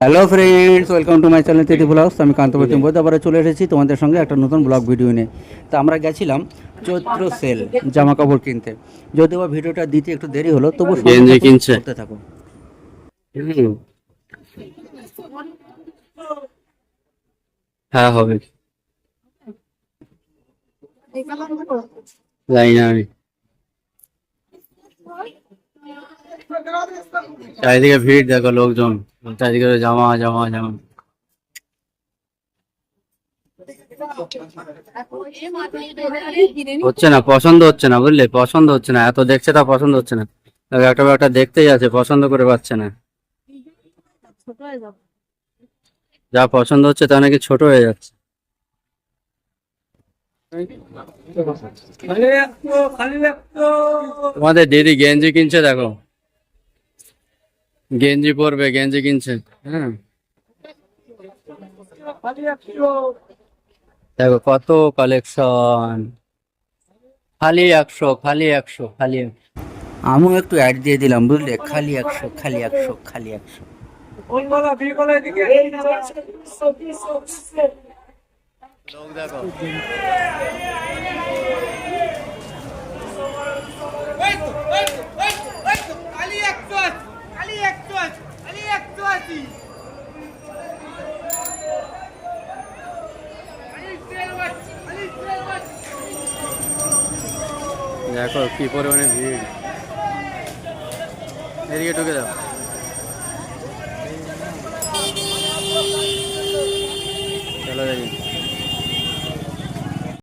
Hello friends, welcome to my channel Tithi blogs. আমি কান্তপতি বোধ আবার চলে এসেছি তোমাদের সঙ্গে একটা নতুন ব্লগ ভিডিও নিয়ে। তো আমরা গেছিলাম চৈত্র সেল জামা কাপড় কিনতে। যদিও বা ভিডিওটা দিতে একটু দেরি হলো, তবু সঙ্গে গেঞ্জি থাকো, কিনছে। করতে থাকো। হুম, হ্যাঁ হবে, জানি না আমি। চারিদিকে ভিড় দেখো, লোকজন চারিদিকে জামা জামা জামা। হচ্ছে না, পছন্দ হচ্ছে না, বুঝলে, পছন্দ হচ্ছে না, এত দেখছে তা পছন্দ হচ্ছে না। একটা একটা দেখতেই আছে, পছন্দ করে পাচ্ছে না। যা পছন্দ হচ্ছে তা নাকি ছোট হয়ে যাচ্ছে। তোমাদের দিদি গেঞ্জি কিনছে, দেখো গেঞ্জি পরবে, গেঞ্জি কিনছে। হ্যাঁ, দেখো কত কালেকশন। খালি 100, খালি 100, খালি 100। আমিও একটু অ্যাড দিয়ে দিলাম, বুঝলে, খালি 100, খালি 100, খালি 100। লোক দেখো। দেখো কি পরিমাণে ভিড়। এদিকে ঢুকে দাও। চলো দেখি।